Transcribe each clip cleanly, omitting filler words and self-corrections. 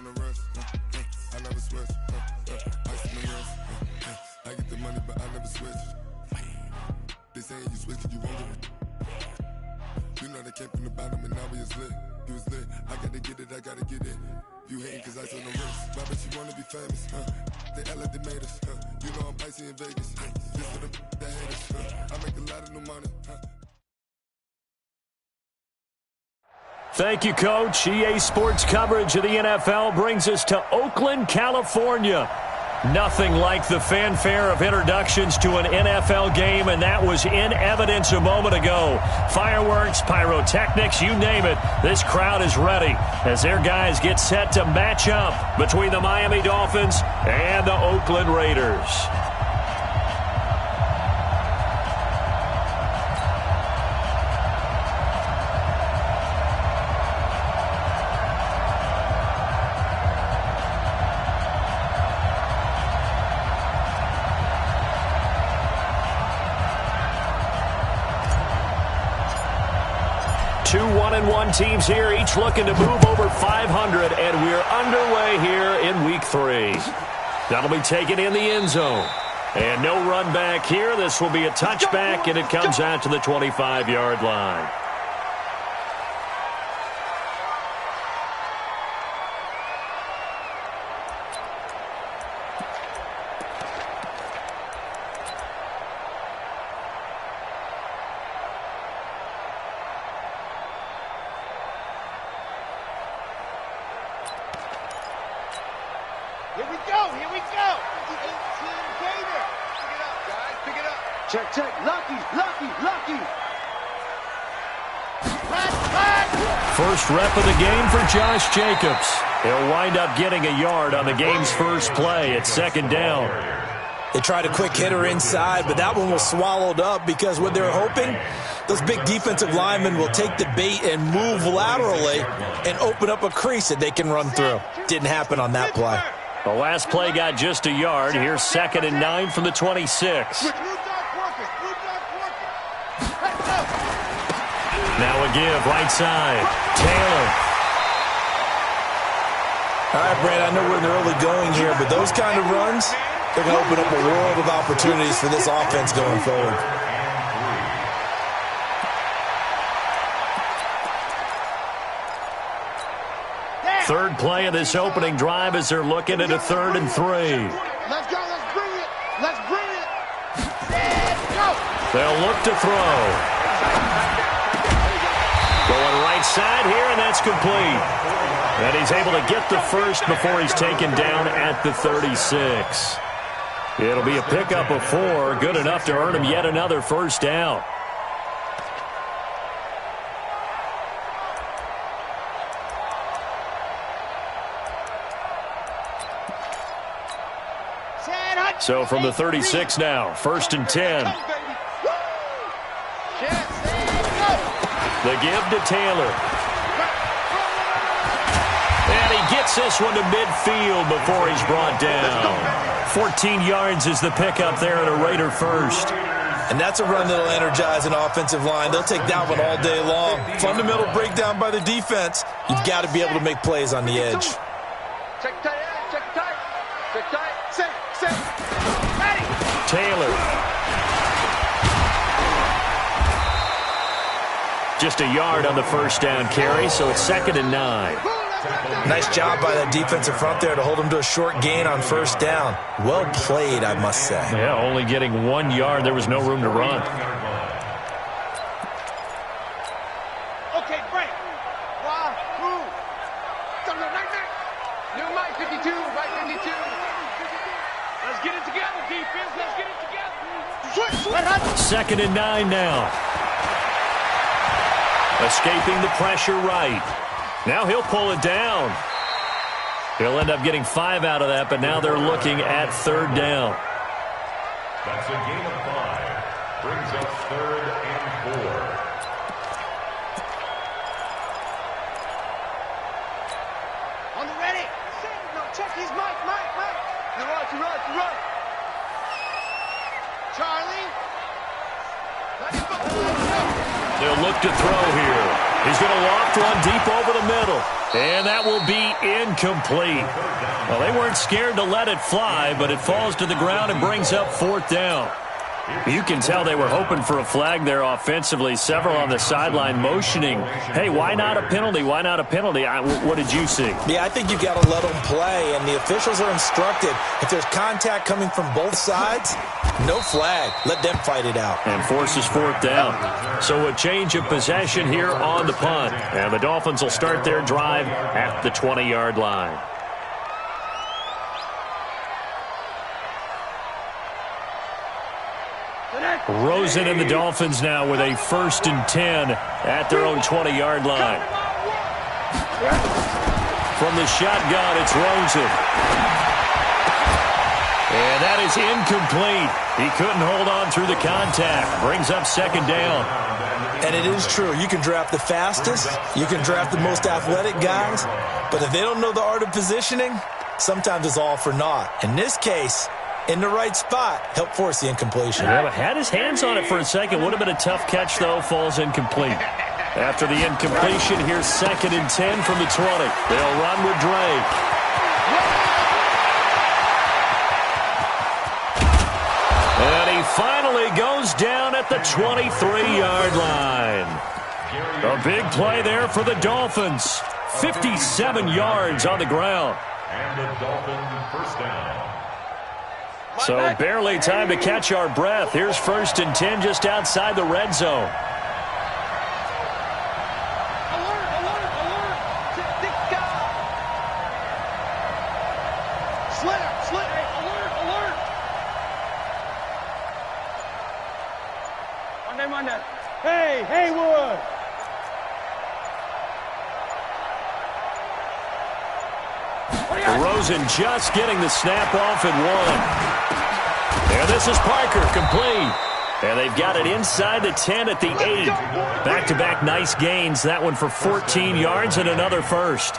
on the rush. I never switch. Ice in the rust. I get the money, but I never switch. They saying you switch, you won't get it. You know they came from the bottom and now we is lit. You was lit. I gotta get it, I gotta get it. You hating cause ice on the wrist. Why bet you wanna be famous? They act like they made us. You know I'm icy in Vegas. This for the that hate us. I make a lot of new money. Thank you, Coach. EA Sports coverage of the NFL brings us to Oakland, California. Nothing like the fanfare of introductions to an NFL game, and that was in evidence a moment ago. Fireworks, pyrotechnics, you name it. This crowd is ready as their guys get set to match up between the Miami Dolphins and the Oakland Raiders. Two 1-1 teams here, each looking to move over 500, and we're underway here in Week 3. That'll be taken in the end zone. And no run back here. This will be a touchback, and it comes out to the 25-yard line. Here we go. 18-gainer. Pick it up, guys. Pick it up. Check. Lucky. First rep of the game for Josh Jacobs. He'll wind up getting a yard on the game's first play at second down. They tried a quick hitter inside, but that one was swallowed up because what they're hoping, those big defensive linemen will take the bait and move laterally and open up a crease that they can run through. Didn't happen on that play. The last play got just a yard. Here's 2nd and 9 from the 26. Now a give, right side. Taylor. All right, Brad, I know we're in the early going here, but those kind of runs, they're going to open up a world of opportunities for this offense going forward. Third play of this opening drive as they're looking at a 3rd and 3. Let's go. Let's bring it. Let's go. They'll look to throw. Going right side here, and that's complete. And he's able to get the first before he's taken down at the 36. It'll be a pickup of 4, good enough to earn him yet another first down. So from the 36 now, 1st and 10. The give to Taylor. And he gets this one to midfield before he's brought down. 14 yards is the pickup there at a Raider first. And that's a run that'll energize an offensive line. They'll take that one all day long. Fundamental breakdown by the defense. You've got to be able to make plays on the edge. Check tight. Set. Ready. Taylor. Just a yard on the first down carry, so it's 2nd and 9. Nice job by that defensive front there to hold them to a short gain on first down. Well played, I must say. Yeah, only getting 1 yard. There was no room to run. Okay, break. Why? Who? New Mike 52. Let's get it together, defense. Let's get it together. 2nd and 9 now. Escaping the pressure right. Now he'll pull it down. He'll end up getting 5 out of that, but now they're looking at 3rd down. That's a gain of 5. Brings up 3rd and 4. On the ready. No, check his Mike. You're right. Charlie. Let's go. They'll look to throw here. He's going to loft one deep over the middle. And that will be incomplete. Well, they weren't scared to let it fly, but it falls to the ground and brings up 4th down. You can tell they were hoping for a flag there offensively. Several on the sideline motioning, hey, why not a penalty? Why not a penalty? What did you see? Yeah, I think you've got to let them play, and the officials are instructed, if there's contact coming from both sides, no flag. Let them fight it out. And forces 4th down. So a change of possession here on the punt. And the Dolphins will start their drive at the 20-yard line. Rosen and the Dolphins now with a 1st and 10 at their own 20-yard line. From the shotgun, it's Rosen. And that is incomplete. He couldn't hold on through the contact. Brings up 2nd down. And it is true. You can draft the fastest. You can draft the most athletic guys. But if they don't know the art of positioning, sometimes it's all for naught. In this case, in the right spot, help force the incompletion. Yeah, but had his hands on it for a second. Would have been a tough catch, though. Falls incomplete. After the incompletion, here's 2nd and 10 from the 20. They'll run with Drake. And he finally goes down at the 23-yard line. A big play there for the Dolphins. 57 yards on the ground. And the Dolphins 1st down. So barely time to catch our breath. Here's 1st and 10 just outside the red zone. Hey, Haywood! Rosen just getting the snap off at 1. And this is Parker, complete. And they've got it inside the 10 at the 8. Back-to-back nice gains. That one for 14 yards and another 1st.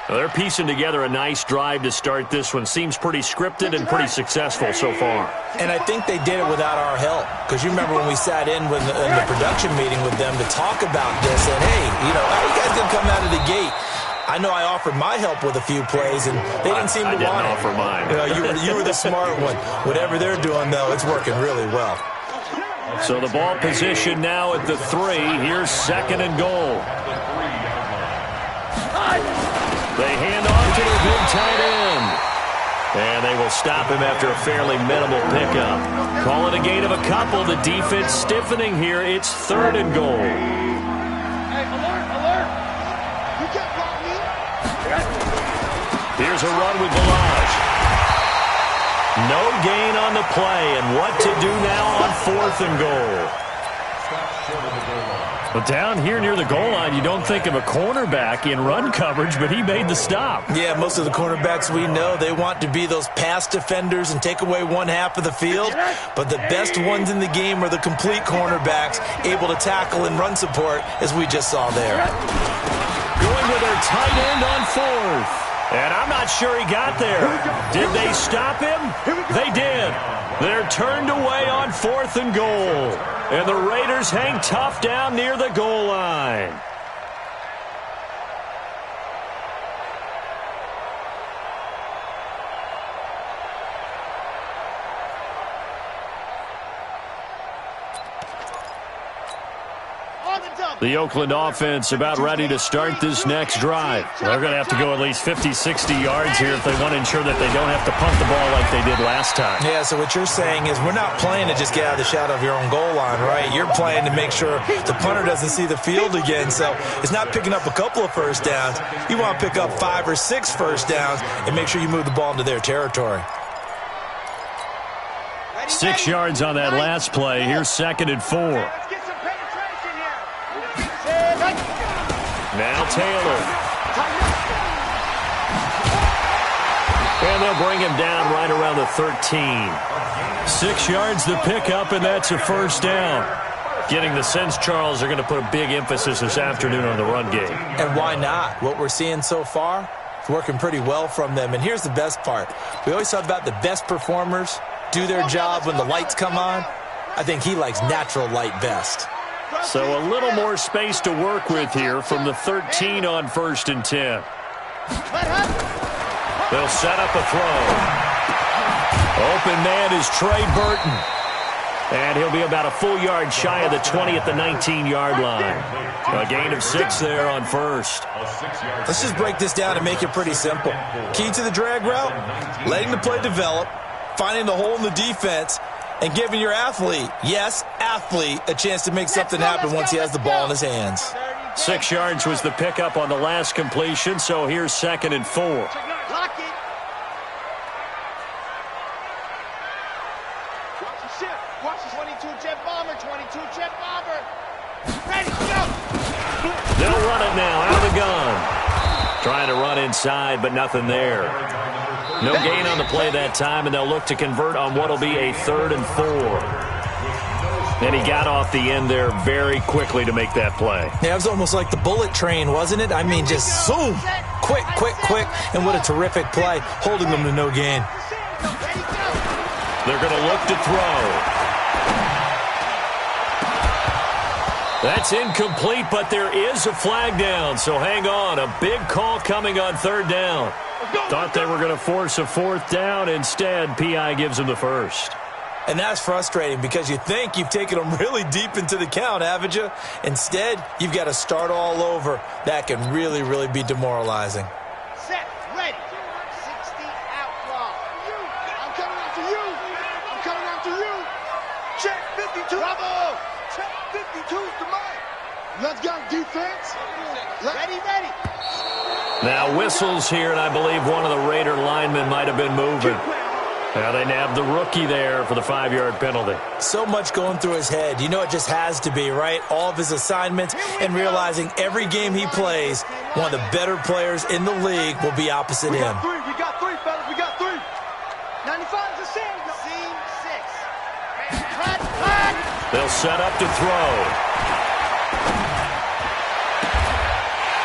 Well, they're piecing together a nice drive to start this one. Seems pretty scripted and pretty successful so far. And I think they did it without our help. Because you remember when we sat in the production meeting with them to talk about this. And, hey, how are you guys going to come out of the gate? I know I offered my help with a few plays, and they didn't seem to want it. I didn't offer mine. You were the smart one. Whatever they're doing, though, it's working really well. So the ball position now at the 3. Here's 2nd and goal. They hand off to their big tight end. And they will stop him after a fairly minimal pickup. Call it a gain of a couple. The defense stiffening here. It's 3rd and goal. Hey, alert! You can't block me. Here's a run with Balaj. No gain on the play, and what to do now on 4th and goal. But down here near the goal line, you don't think of a cornerback in run coverage, but he made the stop. Yeah, most of the cornerbacks we know, they want to be those pass defenders and take away one half of the field. But the best ones in the game are the complete cornerbacks, able to tackle and run support, as we just saw there. Going with their tight end on 4th. And I'm not sure he got there. Did they stop him? They did. They're turned away on 4th and goal. And the Raiders hang tough down near the goal line. The Oakland offense about ready to start this next drive. They're going to have to go at least 50, 60 yards here if they want to ensure that they don't have to punt the ball like they did last time. Yeah, so what you're saying is we're not playing to just get out of the shadow of your own goal line, right? You're playing to make sure the punter doesn't see the field again. So it's not picking up a couple of first downs. You want to pick up 5 or 6 first downs and make sure you move the ball into their territory. 6 yards on that last play. Here's 2nd and 4. Now Taylor. And they'll bring him down right around the 13. 6 yards the pickup, and that's a first down. Getting the sense, Charles, they're going to put a big emphasis this afternoon on the run game. And why not? What we're seeing so far, it's working pretty well from them. And here's the best part. We always talk about the best performers do their job when the lights come on. I think he likes natural light best. So a little more space to work with here from the 13 on 1st and 10. They'll set up a throw. Open man is Trey Burton. And he'll be about a full yard shy of the 20 at the 19-yard line. A gain of 6 there on 1st. Let's just break this down and make it pretty simple. Key to the drag route, letting the play develop, finding the hole in the defense, and giving your athlete, yes, athlete, a chance to make something happen once he has the ball in his hands. 6 yards was the pickup on the last completion, so here's 2nd and 4. Lock it. Watch the ship. Watch the 22 jet bomber. 22 jet bomber. Ready, go. They'll run it now out of the gun. Trying to run inside, but nothing there. No gain on the play that time, and they'll look to convert on what will be a 3rd and 4. And he got off the end there very quickly to make that play. Yeah, it was almost like the bullet train, wasn't it? I mean, just zoom, quick, quick, quick, and what a terrific play, holding them to no gain. They're going to look to throw. That's incomplete, but there is a flag down, so hang on. A big call coming on 3rd down. Thought they were going to force a 4th down. Instead, P.I. gives them the 1st. And that's frustrating because you think you've taken them really deep into the count, haven't you? Instead, you've got to start all over. That can really, really be demoralizing. Set, ready. 60 outlaw. I'm coming after you. I'm coming after you. Check 52. Bravo. Check 52's the mic. Let's go, defense. Ready, ready. Now whistles here, and I believe one of the Raider linemen might have been moving. Now they nabbed the rookie there for the 5-yard penalty. So much going through his head. You know it just has to be, right? All of his assignments and realizing every game he plays, one of the better players in the league will be opposite him. We got three, fellas. We got 3. 95 is a seam. Seam 6. Cut. They'll set up to throw.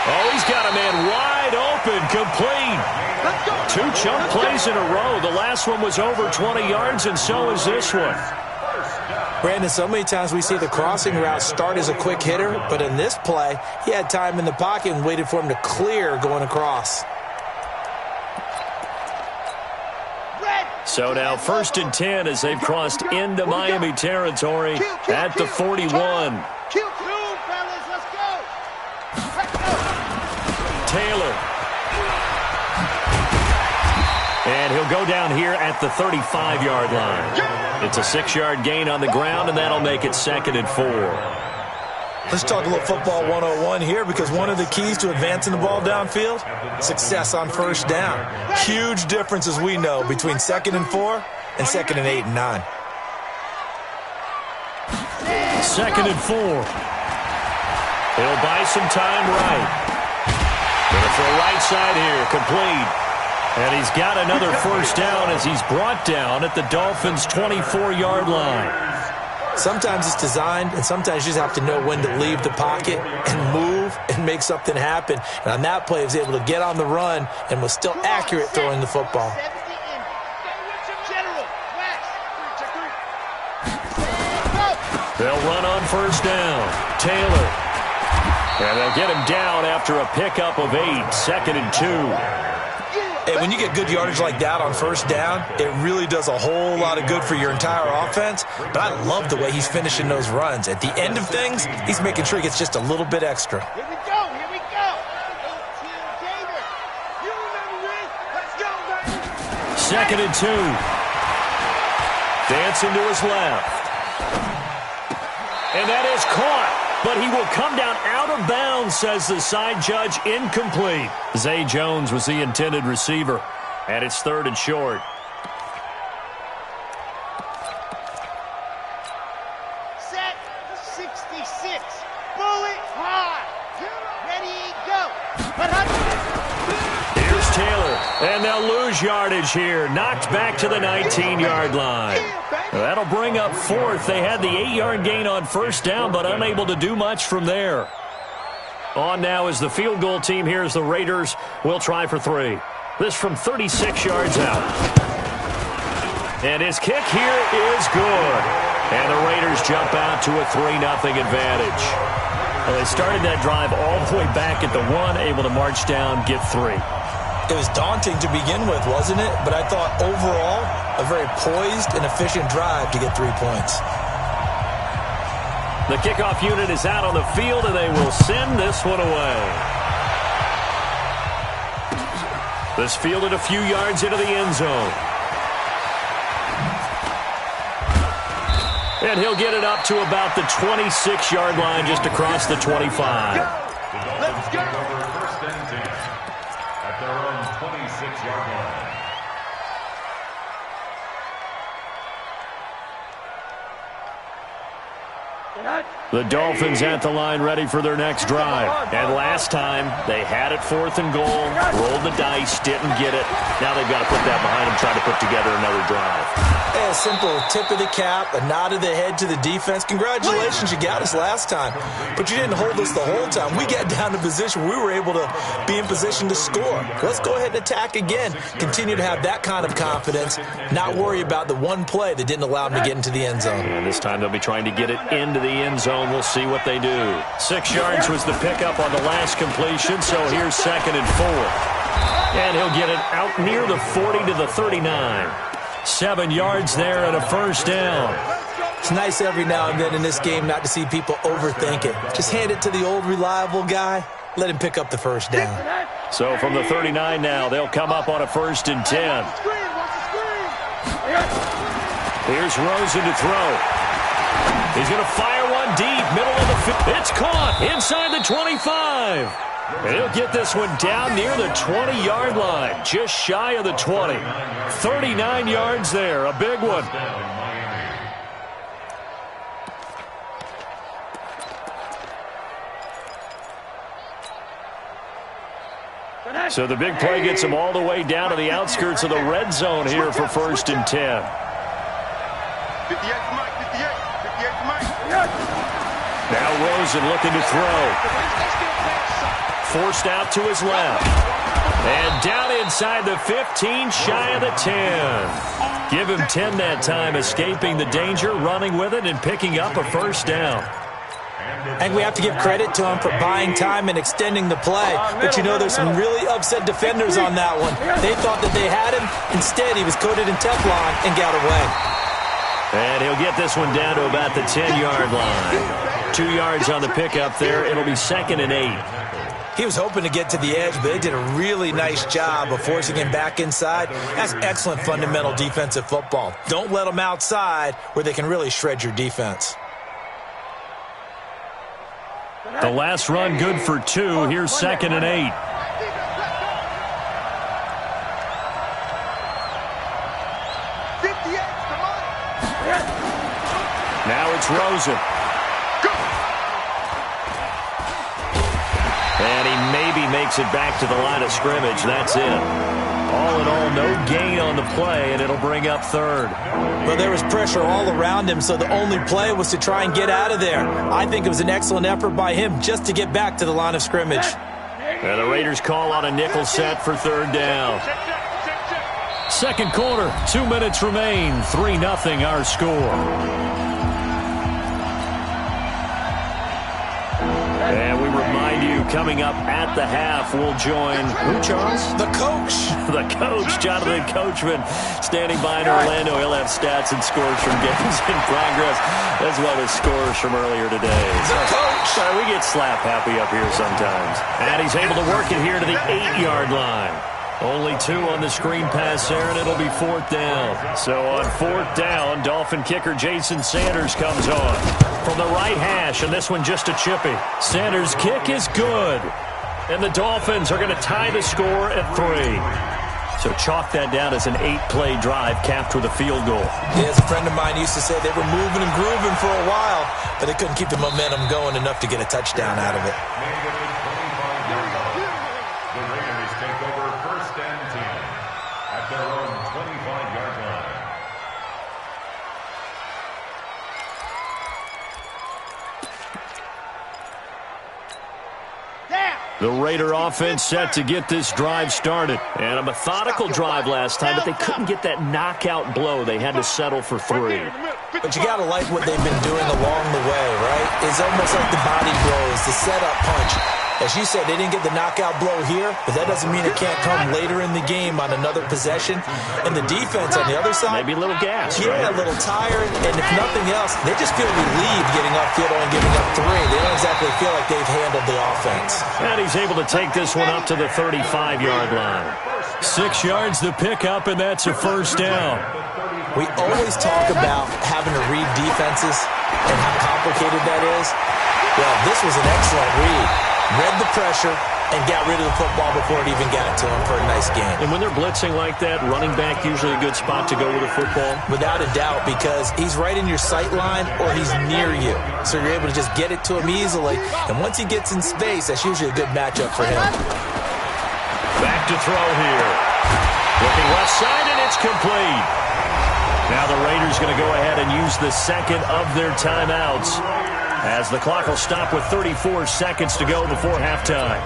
Oh, he's got a man wide open, complete. 2 chunk plays in a row. The last one was over 20 yards, and so is this one. Brandon, so many times we see the crossing route start as a quick hitter, but in this play, he had time in the pocket and waited for him to clear going across. So now 1st and 10 as they've crossed into Miami territory at the 41. Kill, fellas. Let's go. Taylor. And he'll go down here at the 35-yard line. It's a 6-yard gain on the ground, and that'll make it 2nd and 4. Let's talk a little football 101 here, because one of the keys to advancing the ball downfield, success on 1st down. Huge difference, as we know, between 2nd and 4 and 2nd and 8 and 9. 2nd and 4. He'll buy some time right. Gonna throw right side here, complete. And he's got another 1st down as he's brought down at the Dolphins' 24-yard line. Sometimes it's designed, and sometimes you just have to know when to leave the pocket and move and make something happen. And on that play, he was able to get on the run and was still accurate throwing the football. They'll run on 1st down. Taylor. And they'll get him down after a pickup of 8, 2nd and 2. And when you get good yardage like that on 1st down, it really does a whole lot of good for your entire offense. But I love the way he's finishing those runs. At the end of things, he's making sure he gets just a little bit extra. Here we go. 18 Gator. You remember me? Let's go, baby. 2nd and 2. Dancing to his left. And that is caught. But he will come down out of bounds, says the side judge. Incomplete. Zay Jones was the intended receiver. And it's 3rd and short. Set 66. Bullet high. Ready, go. Here's Taylor. And they'll lose yardage here. Knocked back to the 19-yard line. That'll bring up 4th. They had the 8-yard gain on 1st down, but unable to do much from there. On now is the field goal team. Here's the Raiders. We'll try for 3. This from 36 yards out. And his kick here is good. And the Raiders Raiders jump out to a 3-0 advantage. Well, they started that drive all the way back at the 1, able to march down, get 3. It was daunting to begin with, wasn't it? But I thought overall, a very poised and efficient drive to get 3 points. The kickoff unit is out on the field, and they will send this one away. This fielded a few yards into the end zone. And he'll get it up to about the 26-yard line, just across the 25. Let's go. First and 10 at their own 26-yard line. The Dolphins at the line, ready for their next drive. And last time, they had it 4th and goal, rolled the dice, didn't get it. Now they've got to put that behind them, try to put together another drive. A simple tip of the cap, a nod of the head to the defense. Congratulations, you got us last time. But you didn't hold us the whole time. We got down to position. We were able to be in position to score. Let's go ahead and attack again. Continue to have that kind of confidence. Not worry about the one play that didn't allow them to get into the end zone. And this time they'll be trying to get it into the end zone. We'll see what they do. 6 yards was the pickup on the last completion, so here's 2nd and 4. And he'll get it out near the 40 to the 39. 7 yards there and a first down. It's nice every now and then in this game not to see people overthink it. Just hand it to the old reliable guy. Let him pick up the first down. So from the 39 now, they'll come up on a 1st and 10. Here's Rosen to throw. He's going to fire one deep, middle of the field. It's caught inside the 25. He'll get this one down near the 20-yard line, just shy of the 20. 39 yards there, a big one. So the big play gets them all the way down to the outskirts of the red zone here for 1st and 10. 58 to Mike, 58 to Mike. Now Rosen looking to throw. Forced out to his left. And down inside the 15, shy of the 10. Give him 10 that time, escaping the danger, running with it, and picking up a first down. And we have to give credit to him for buying time and extending the play. But you know there's some really upset defenders on that one. They thought that they had him. Instead, he was coated in Teflon and got away. And he'll get this one down to about the 10-yard line. 2 yards on the pickup there. It'll be 2nd and 8. He was hoping to get to the edge, but they did a really nice job of forcing him back inside. That's excellent fundamental defensive football. Don't let them outside where they can really shred your defense. The last run good for 2. Here's 2nd and 8. Now it's Rosen. And he maybe makes it back to the line of scrimmage. That's it. All in all, no gain on the play, and it'll bring up 3rd. Well, there was pressure all around him, so the only play was to try and get out of there. I think it was an excellent effort by him just to get back to the line of scrimmage. And the Raiders call on a nickel set for 3rd down. Second quarter, 2 minutes remain. 3-0 our score. And we remind you, coming up at the half, we'll join, who, Charles? The coach. The coach, Jonathan Coachman, standing by in Orlando. He'll have stats and scores from games in progress, as well as scores from earlier today. The coach. We get slap happy up here sometimes. And he's able to work it here to the 8-yard line. Only 2 on the screen pass there, and it'll be 4th down. So on 4th down, Dolphin kicker Jason Sanders comes on from the right hash, and this one just a chippy. Sanders' kick is good, and the Dolphins are going to tie the score at 3. So chalk that down as an 8-play drive capped with a field goal. Yeah, as a friend of mine used to say, they were moving and grooving for a while, but they couldn't keep the momentum going enough to get a touchdown out of it. The Raider offense set to get this drive started. And a methodical drive last time, but they couldn't get that knockout blow. They had to settle for 3. But you got to like what they've been doing along the way, right? It's almost like the body blows, the setup punch. As you said, they didn't get the knockout blow here, but that doesn't mean it can't come later in the game on another possession. And the defense on the other side, maybe a little gas. Yeah, right? A little tired. And if nothing else, they just feel relieved getting upfield and giving up 3. They don't exactly feel like they've handled the offense. And he's able to take this one up to the 35-yard line. 6 yards to pick up, and that's a first down. We always talk about having to read defenses and how complicated that is. Well, this was an excellent read. Read the pressure and got rid of the football before it even got to him for a nice game. And when they're blitzing like that, running back usually a good spot to go with a football? Without a doubt, because he's right in your sight line or he's near you. So you're able to just get it to him easily. And once he gets in space, that's usually a good matchup for him. Back to throw here. Looking left side, and it's complete. Now the Raiders going to go ahead and use the second of their timeouts, as the clock will stop with 34 seconds to go before halftime.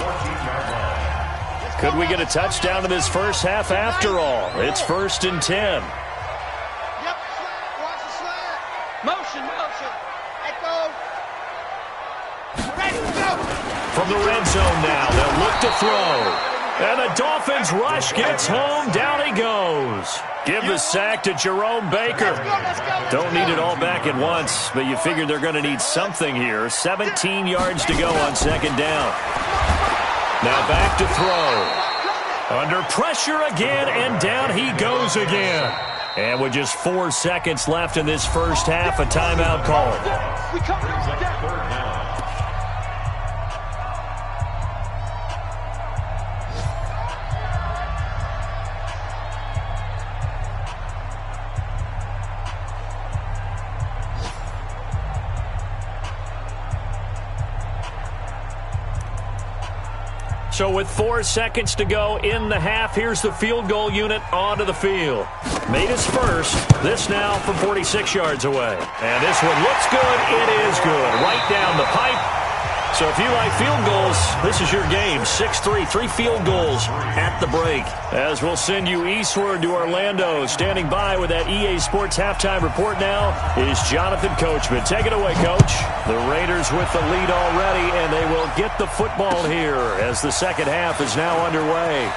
Could we get a touchdown in this first half after all? It's 1st and 10. Yep, watch the slide. Motion. Echo. Ready, go. From the red zone now, they'll look to throw. And the Dolphins rush gets home. Down he goes. Give the sack to Jerome Baker. Don't need it all back at once, but you figure they're going to need something here. 17 yards to go on second down. Now back to throw. Under pressure again, and down he goes again. And with just 4 seconds left in this first half, a timeout call. We come down. So with 4 seconds to go in the half, here's the field goal unit onto the field. Made his first. This now from 46 yards away. And this one looks good. It is good. Right down the pipe. So if you like field goals, this is your game. 6-3, 3 field goals at the break. As we'll send you eastward to Orlando. Standing by with that EA Sports halftime report now is Jonathan Coachman. Take it away, Coach. The Raiders with the lead already, and they will get the football here as the second half is now underway.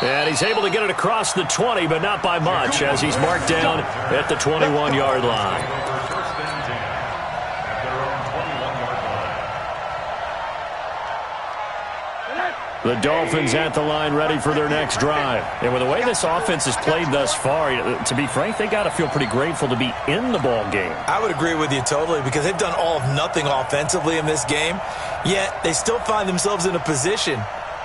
And he's able to get it across the 20, but not by much, as he's marked down at the 21-yard line. The Dolphins at the line ready for their next drive. And with the way this offense has played thus far, to be frank, they got to feel pretty grateful to be in the ball game. I would agree with you totally, because they've done all of nothing offensively in this game, yet they still find themselves in a position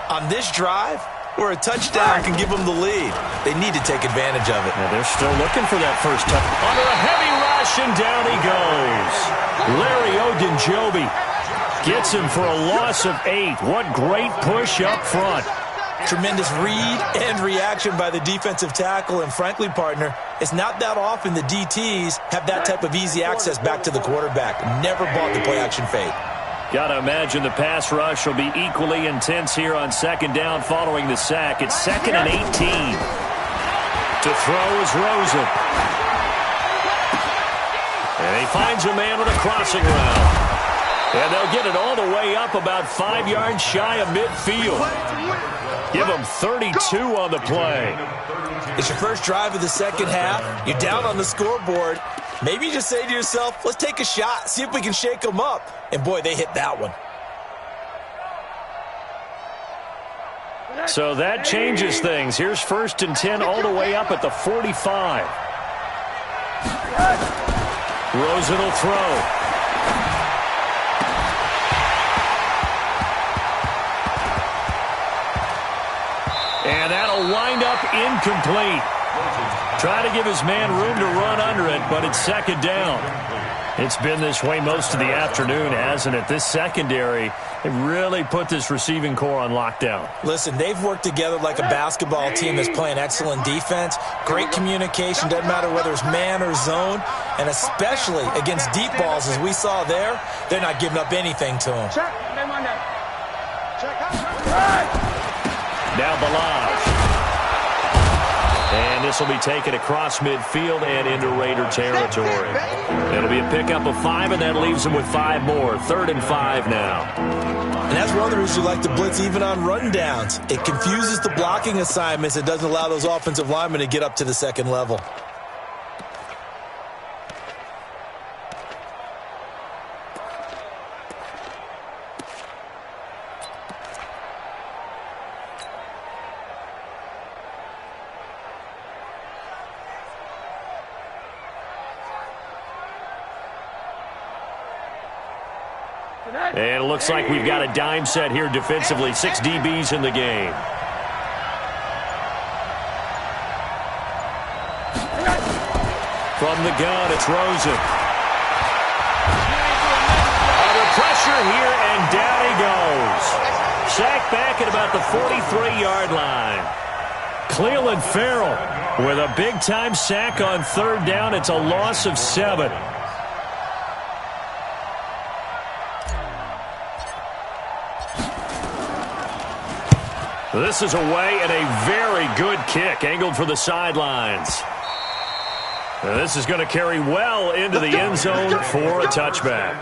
on this drive where a touchdown can give them the lead. They need to take advantage of it. Now they're still looking for that first touchdown. Under a heavy rush, and down he goes. Larry Ogunjobi gets him for a loss of 8. What great push up front. Tremendous read and reaction by the defensive tackle. And frankly, partner, it's not that often the DTs have that type of easy access back to the quarterback. Never bought the play-action fade. Got to imagine the pass rush will be equally intense here on second down following the sack. It's 2nd and 18. To throw is Rosen. And he finds a man with a crossing route. And they'll get it all the way up about 5 yards shy of midfield. Give them 32 on the play. It's your first drive of the second half. You're down on the scoreboard. Maybe you just say to yourself, let's take a shot, see if we can shake them up. And boy, they hit that one. So that changes things. Here's 1st and 10 all the way up at the 45. Rosen will throw. And that'll wind up incomplete. Try to give his man room to run under it, but it's second down. It's been this way most of the afternoon, hasn't it? This secondary, they really put this receiving core on lockdown. Listen, they've worked together like a basketball team that's playing excellent defense. Great communication, doesn't matter whether it's man or zone. And especially against deep balls, as we saw there, they're not giving up anything to them. Now Balaj. And This will be taken across midfield and into Raider territory. It'll be a pickup of 5, and that leaves them with 5 more. 3rd and 5 now. And that's one of the reasons you like to blitz even on rundowns. It confuses the blocking assignments. It doesn't allow those offensive linemen to get up to the second level. And it looks like we've got a dime set here defensively. 6 DBs in the game. From the gun, it's Rosen. Under pressure here, and down he goes. Sacked back at about the 43-yard line. Cleveland Farrell with a big-time sack on 3rd down. It's a loss of 7. This is away, and a very good kick angled for the sidelines. Now this is going to carry well into the end zone for a touchback.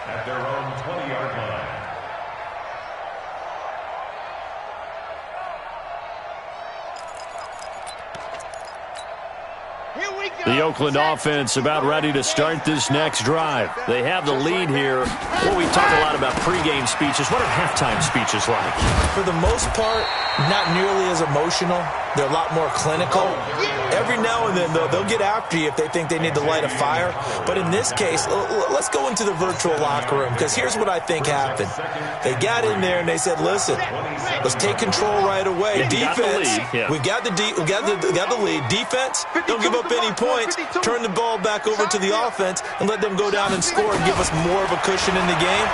At their own 20-yard line. The Oakland offense about ready to start this next drive. They have the lead here. Well, we talk a lot about pregame speeches. What are halftime speeches like? For the most part, not nearly as emotional. They're a lot more clinical. Every now and then, though, they'll get after you if they think they need to light a fire. But in this case, let's go into the virtual locker room, because here's what I think happened. They got in there and they said, listen, let's take control right away. Defense, we've got the lead. Defense, don't give up any points. Turn the ball back over to the offense and let them go down and score and give us more of a cushion in the game.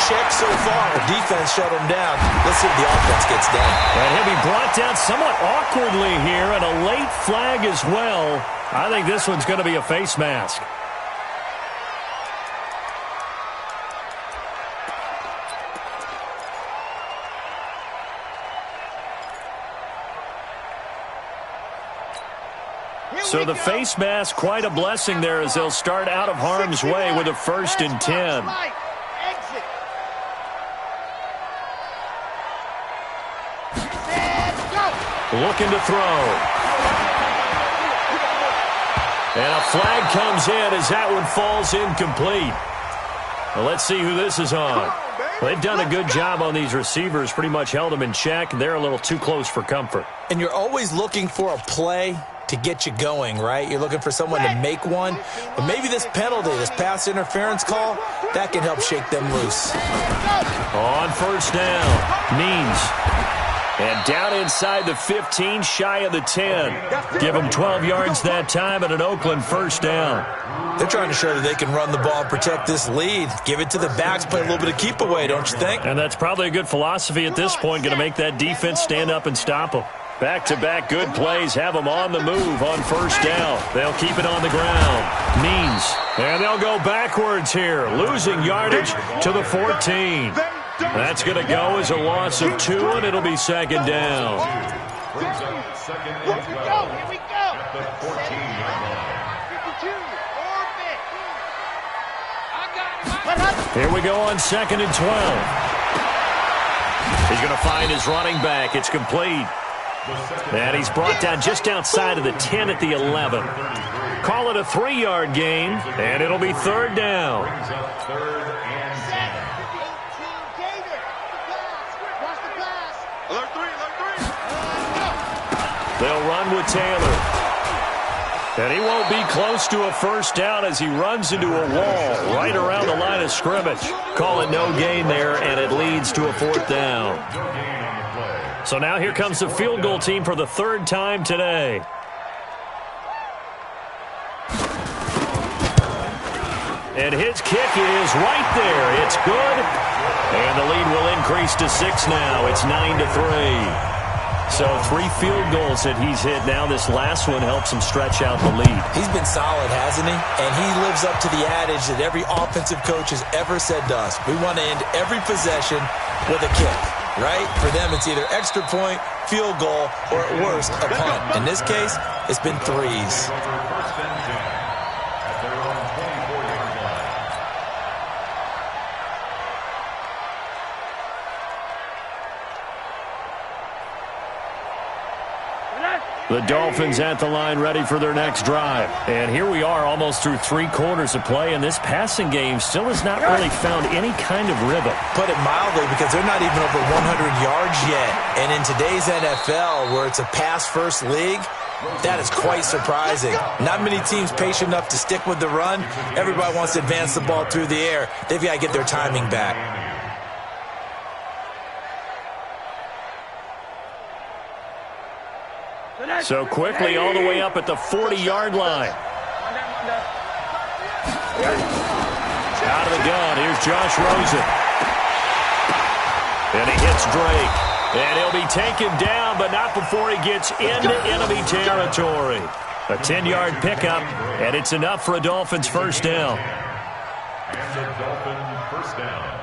Check so far. Defense shut him down. Let's see if the offense gets down. And he'll be brought down somewhat awkwardly here, and a late flag as well. I think this one's going to be a face mask. So the face mask, quite a blessing there, as they'll start out of harm's way with a 1st and 10. Looking to throw. And a flag comes in as that one falls incomplete. Well, let's see who this is on. Well, they've done a good job on these receivers, pretty much held them in check. They're a little too close for comfort. And you're always looking for a play to get you going, right? You're looking for someone to make one. But maybe this penalty, this pass interference call, that can help shake them loose. On 1st down, Means. And down inside the 15, shy of the 10. Give them 12 yards that time and an Oakland 1st down. They're trying to show that they can run the ball and protect this lead. Give it to the backs, play a little bit of keep away, don't you think? And that's probably a good philosophy at this point, going to make that defense stand up and stop them. Back-to-back good plays have them on the move on 1st down. They'll keep it on the ground. Means. And they'll go backwards here, losing yardage to the 14. That's going to go as a loss of 2, and it'll be 2nd down. Brings up 2nd and 12. Here we go. At the 14-yard line. Here we go on 2nd and 12. He's going to find his running back. It's complete. And he's brought down just outside of the 10 at the 11. Call it a 3-yard gain, and it'll be 3rd down. Brings up 3rd and 10. They'll run with Taylor. And he won't be close to a 1st down as he runs into a wall right around the line of scrimmage. Call it no gain there, and it leads to a 4th down. So now here comes the field goal team for the 3rd time today. And his kick is right there. It's good. And the lead will increase to 6 now. It's 9-3. So 3 field goals that he's hit now. This last one helps him stretch out the lead. He's been solid, hasn't he? And he lives up to the adage that every offensive coach has ever said to us. We want to end every possession with a kick, right? For them, it's either extra point field goal, or at worst, a punt. In this case, it's been threes. First and 10 at their own 24-yard line. The Dolphins at the line ready for their next drive. And here we are almost through 3 quarters of play, and this passing game still has not really found any kind of rhythm. Put it mildly, because they're not even over 100 yards yet. And in today's NFL, where it's a pass-first league, that is quite surprising. Not many teams patient enough to stick with the run. Everybody wants to advance the ball through the air. They've got to get their timing back. So quickly all the way up at the 40-yard line. Out of the gun, here's Josh Rosen. And he hits Drake. And he'll be taken down, but not before he gets into enemy territory. A 10-yard pickup, and it's enough for a Dolphins first down. And the Dolphins first down.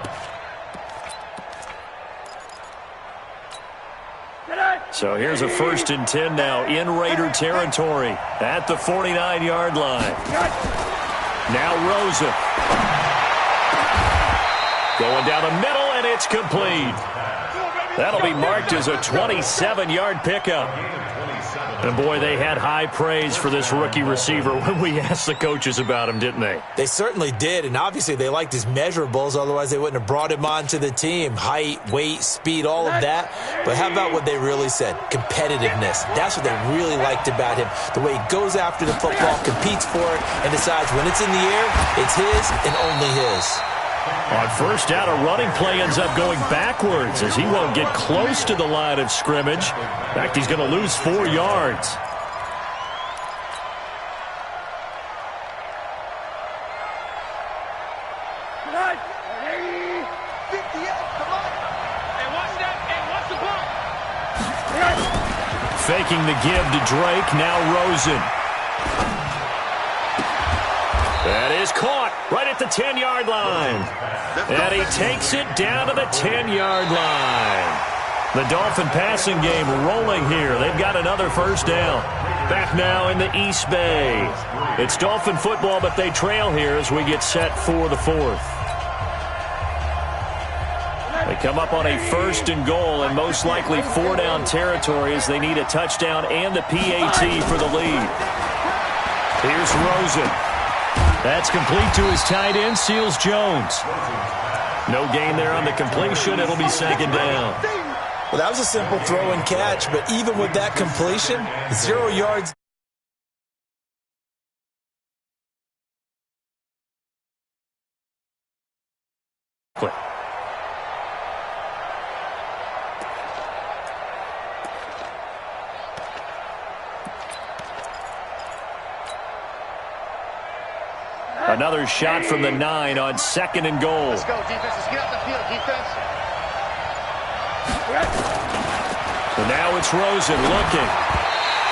So here's a 1st and 10 now in Raider territory at the 49-yard line. Now Rosen. Going down the middle, and it's complete. That'll be marked as a 27-yard pickup. And, boy, they had high praise for this rookie receiver when we asked the coaches about him, didn't they? They certainly did, and obviously they liked his measurables. Otherwise, they wouldn't have brought him onto the team. Height, weight, speed, all of that. But how about what they really said? Competitiveness. That's what they really liked about him. The way he goes after the football, competes for it, and decides when it's in the air, it's his and only his. On first down, a running play ends up going backwards as he won't get close to the line of scrimmage. In fact, he's going to lose 4 yards. Faking the give to Drake, now Rosen. That is caught right at the 10-yard line. And he takes it down to the 10-yard line. The Dolphin passing game rolling here. They've got another first down. Back now in the East Bay. It's Dolphin football, but they trail here as we get set for the 4th. They come up on a 1st and goal and most likely 4-down territory as they need a touchdown and the PAT for the lead. Here's Rosen. That's complete to his tight end, Seals Jones. No gain there on the completion. It'll be 2nd down. Well, that was a simple throw and catch, but even with that completion, 0 yards. Quick. Another shot from the 9 on 2nd and goal. Let's go, defense. Let's get up the field, defense. So now it's Rosen looking.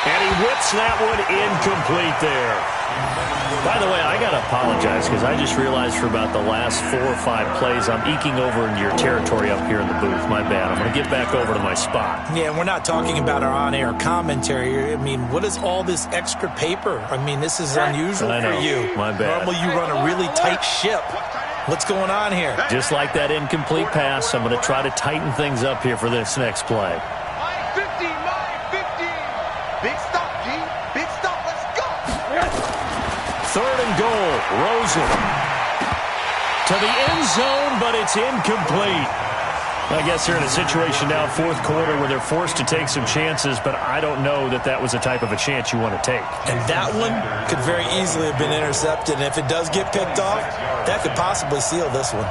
And he whips that one incomplete there. By the way, I got to apologize because I just realized for about the last 4 or 5 plays I'm eking over into your territory up here in the booth. My bad. I'm going to get back over to my spot. Yeah, and we're not talking about our on-air commentary. I mean, what is all this extra paper? I mean, this is unusual for you. My bad. Normally you run a really tight ship. What's going on here? Just like that incomplete pass, I'm going to try to tighten things up here for this next play. 15, 15. Big stop, G. Big stop. Let's go. 3rd and goal. Rosen to the end zone, but it's incomplete. I guess they're in a situation now, 4th quarter, where they're forced to take some chances, but I don't know that that was the type of a chance you want to take. And that one could very easily have been intercepted, and if it does get picked off, that could possibly seal this one.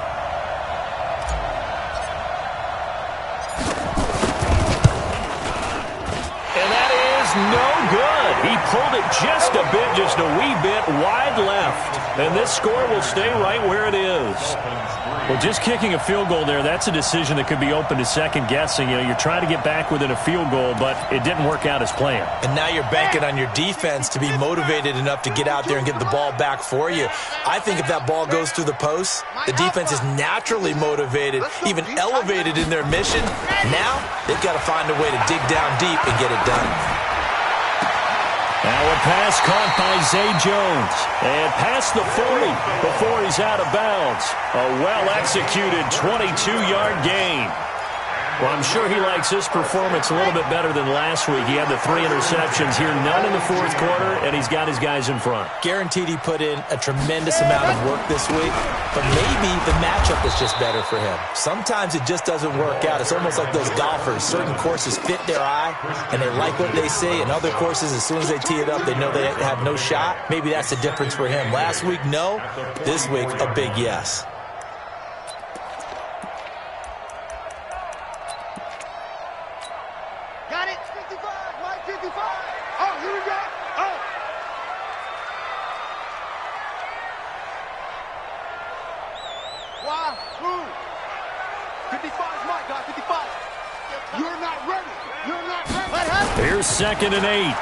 And that is no good. He pulled it just a bit, just a wee bit wide left. And this score will stay right where it is. Well, just kicking a field goal there, that's a decision that could be open to second guessing. You know, you're trying to get back within a field goal, but it didn't work out as planned. And now you're banking on your defense to be motivated enough to get out there and get the ball back for you. I think if that ball goes through the post, the defense is naturally motivated, even elevated in their mission. Now they've got to find a way to dig down deep and get it done. Now a pass caught by Zay Jones. And past the 40 before he's out of bounds. A well-executed 22-yard gain. Well, I'm sure he likes this performance a little bit better than last week. He had the 3 interceptions here, none in the fourth quarter, and he's got his guys in front. Guaranteed he put in a tremendous amount of work this week, but maybe the matchup is just better for him. Sometimes it just doesn't work out. It's almost like those golfers. Certain courses fit their eye, and they like what they see, and other courses, as soon as they tee it up, they know they have no shot. Maybe that's the difference for him. Last week, no. This week, a big yes. Here's 2nd and 8.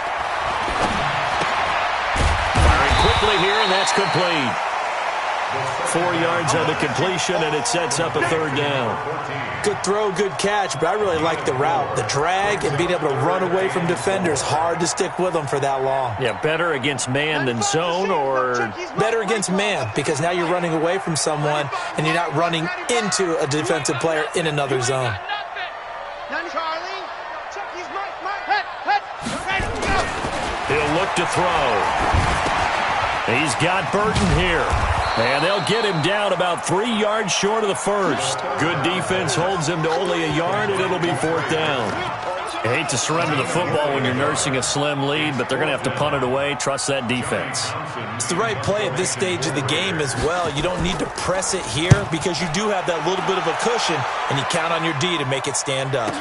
Firing quickly here, and that's complete. 4 yards on the completion, and it sets up a 3rd down. Good throw, good catch, but I really like the route. The drag and being able to run away from defenders, hard to stick with them for that long. Yeah, better against man than zone, or better against man, because now you're running away from someone, and you're not running into a defensive player in another zone. He'll look to throw. He's got Burton here. And they'll get him down about 3 yards short of the first. Good defense holds him to only a yard, and it'll be 4th down. You hate to surrender the football when you're nursing a slim lead, but they're going to have to punt it away. Trust that defense. It's the right play at this stage of the game as well. You don't need to press it here because you do have that little bit of a cushion, and you count on your D to make it stand up.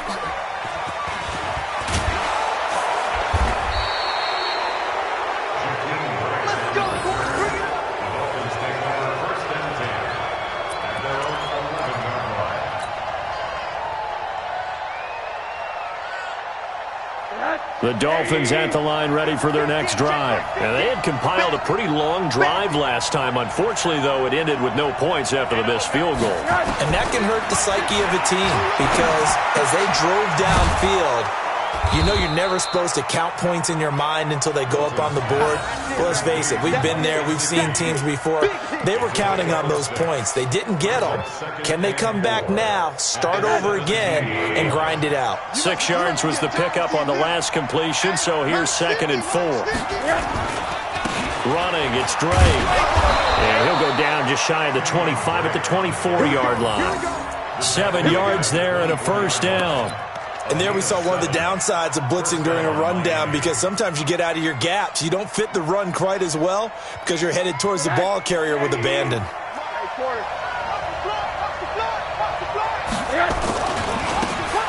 The Dolphins at the line ready for their next drive. And they had compiled a pretty long drive last time. Unfortunately, though, it ended with no points after the missed field goal. And that can hurt the psyche of a team because as they drove downfield, you know you're never supposed to count points in your mind until they go up on the board. Well, let's face it, we've been there. We've seen teams before. They were counting on those points. They didn't get them. Can they come back now, start over again, and grind it out? 6 yards was the pickup on the last completion, so here's 2nd and 4. Running, it's Drake. And he'll go down just shy of the 25 at the 24-yard line. 7 yards there and a 1st down. And there we saw one of the downsides of blitzing during a rundown because sometimes you get out of your gaps. You don't fit the run quite as well because you're headed towards the ball carrier with abandon.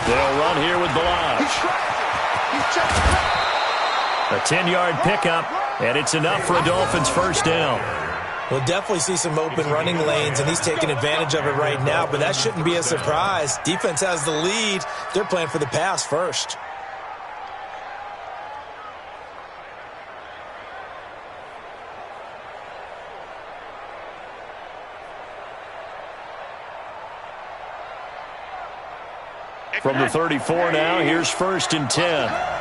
They'll run here with Balaj. A 10-yard pickup, and it's enough for a Dolphins 1st down. We'll definitely see some open running lanes, and he's taking advantage of it right now, but that shouldn't be a surprise. Defense has the lead. They're playing for the pass first. From the 34 now, here's 1st and 10.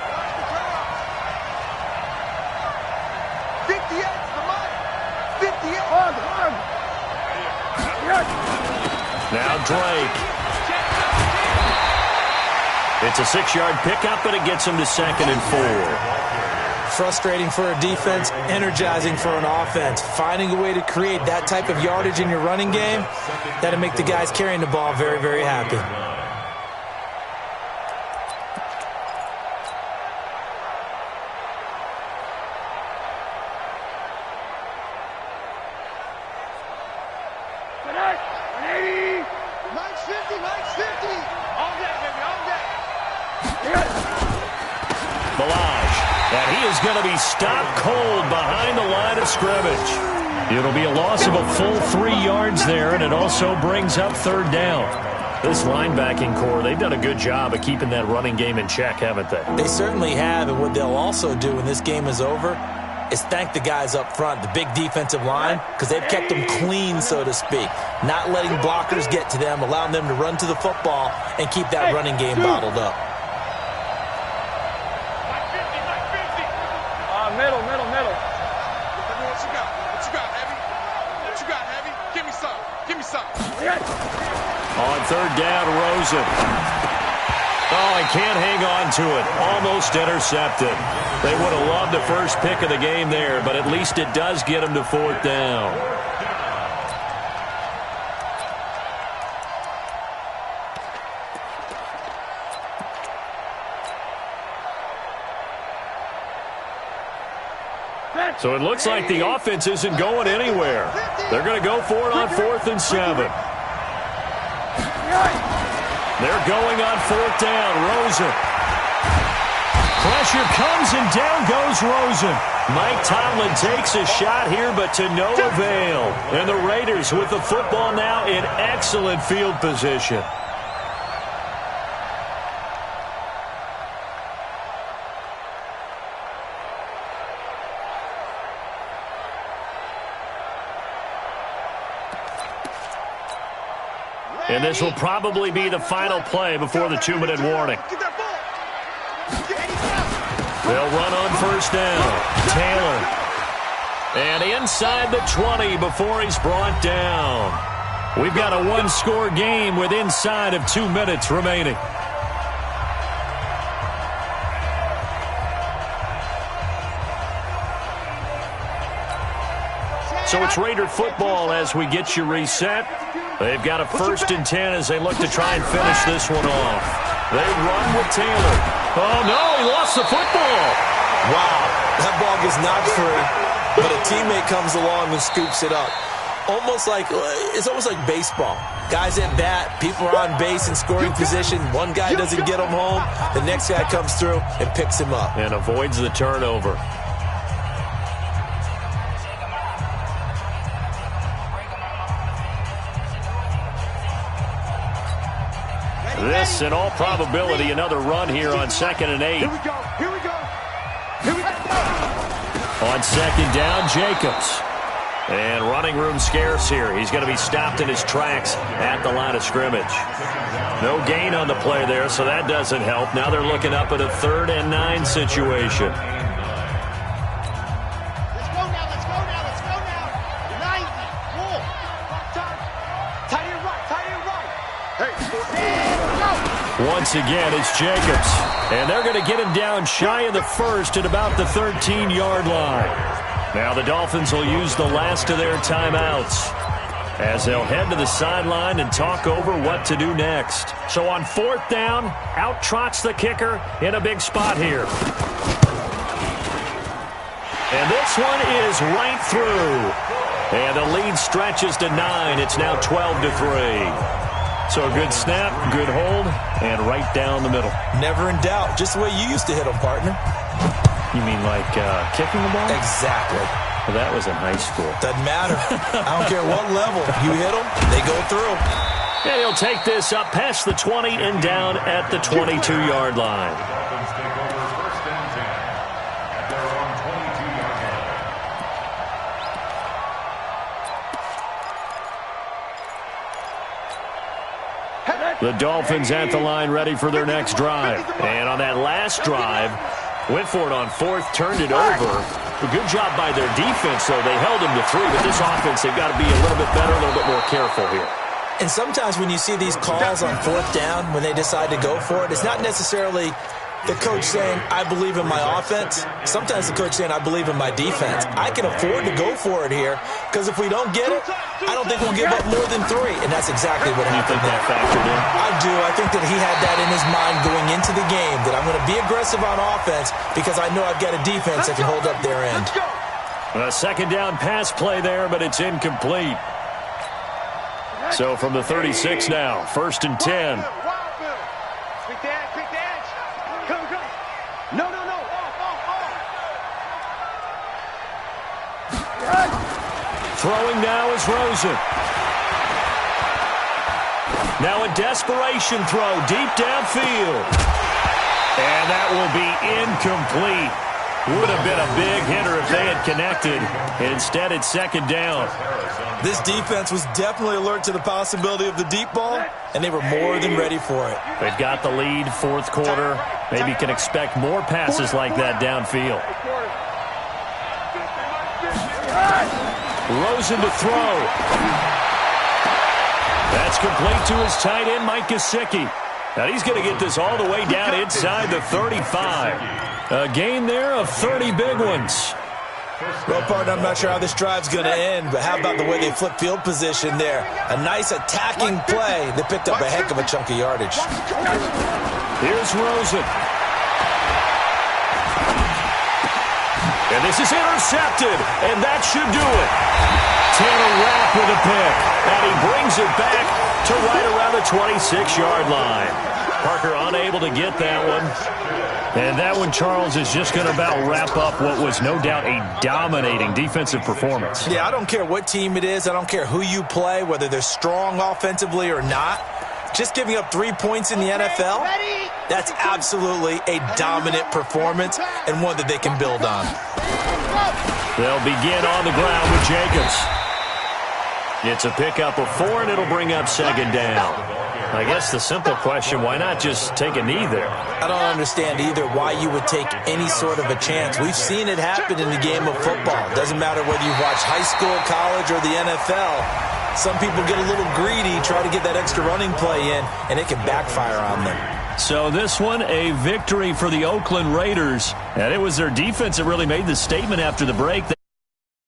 Now Drake. It's a 6-yard pickup, but it gets him to 2nd and 4. Frustrating for a defense, energizing for an offense. Finding a way to create that type of yardage in your running game, that'll make the guys carrying the ball very, very happy. is going to be stopped cold behind the line of scrimmage. It'll be a loss of a full 3 yards there, and it also brings up third down. This linebacking core, they've done a good job of keeping that running game in check, haven't they? They certainly have, and what they'll also do when this game is over is thank the guys up front, the big defensive line, because they've kept them clean, so to speak. Not letting blockers get to them, allowing them to run to the football and keep that running game bottled up. Middle. What you got, Heavy? What you got, Heavy? Give me some. On third down, Rosen. Oh, he can't hang on to it. Almost intercepted. They would have loved the first pick of the game there, but at least it does get him to fourth down. So it looks like the offense isn't going anywhere. They're going to go for it on 4th and 7. They're going on 4th down. Rosen. Pressure comes and down goes Rosen. Mike Tomlin takes a shot here, but to no avail. And the Raiders with the football now in excellent field position. And this will probably be the final play before the 2-minute warning. They'll run on first down. Taylor. And inside the 20 before he's brought down. We've got a one-score game with inside of 2 minutes remaining. So it's Raider football as we get you reset. They've got a 1st and 10 as they look to try and finish this one off. They run with Taylor. Oh, no, he lost the football. Wow, that ball gets knocked free, but a teammate comes along and scoops it up. It's almost like baseball. Guys at bat, people are on base in scoring position. One guy doesn't get him home. The next guy comes through and picks him up. And avoids the turnover. This, in all probability, another run here on 2nd and 8. Here we go. On 2nd down, Jacobs. And running room scarce here. He's going to be stopped in his tracks at the line of scrimmage. No gain on the play there, so that doesn't help. Now they're looking up at a 3rd and 9 situation. Let's go now. 90. Cool. Tight end right. Hey, once again, it's Jacobs. And they're going to get him down shy of the 1st at about the 13-yard line. Now the Dolphins will use the last of their timeouts as they'll head to the sideline and talk over what to do next. So on 4th down, out trots the kicker in a big spot here. And this one is right through. And the lead stretches to 9. It's now 12-3. So a good snap, good hold, and right down the middle. Never in doubt. Just the way you used to hit them, partner. You mean like kicking the ball? Exactly. Well, that was in high school. Doesn't matter. I don't care what level. You hit them, they go through. And he'll take this up past the 20 and down at the 22-yard line. Dolphins take over 1st and 10 at their own 22-yard line. The Dolphins at the line ready for their next drive. And on that last drive, went for it on 4th, turned it over. A good job by their defense, though. They held them to 3, but this offense, they've got to be a little bit better, a little bit more careful here. And sometimes when you see these calls on 4th down, when they decide to go for it, it's not necessarily the coach saying, I believe in my offense. Sometimes the coach saying, I believe in my defense. I can afford to go for it here, because if we don't get it, I don't think we'll give up more than 3. And that's exactly what happened there. Factored in? I do. I think that he had that in his mind going into the game, that I'm going to be aggressive on offense because I know I've got a defense that can hold up their end. A 2nd down pass play there, but it's incomplete. So from the 36 now, 1st and 10. Quick dash. No. Off. Throwing now is Rosen. Now a desperation throw deep downfield. And that will be incomplete. Would have been a big hitter if they had connected. Instead, it's second down. This defense was definitely alert to the possibility of the deep ball, and they were more than ready for it. They've got the lead, fourth quarter. Maybe can expect more passes like that downfield. Rosen to throw. That's complete to his tight end, Mike Gesicki. Now he's going to get this all the way down inside the 35. A gain there of 30 big ones. Well, partner, I'm not sure how this drive's going to end, but how about the way they flip field position there? A nice attacking play. They picked up a heck of a chunk of yardage. Here's Rosen. And this is intercepted, and that should do it. Tanner Rapp with a pick, and he brings it back to right around the 26-yard line. Parker unable to get that one. And that one, Charles, is just going to about wrap up what was no doubt a dominating defensive performance. Yeah, I don't care what team it is. I don't care who you play, whether they're strong offensively or not. Just giving up 3 points in the NFL, that's absolutely a dominant performance and one that they can build on. They'll begin on the ground with Jacobs. It's a pickup of 4, and it'll bring up second down. I guess the simple question, why not just take a knee there? I don't understand either why you would take any sort of a chance. We've seen it happen in the game of football. Doesn't matter whether you watch high school, college, or the NFL. Some people get a little greedy, try to get that extra running play in, and it can backfire on them. So this one, a victory for the Oakland Raiders. And it was their defense that really made the statement after the break.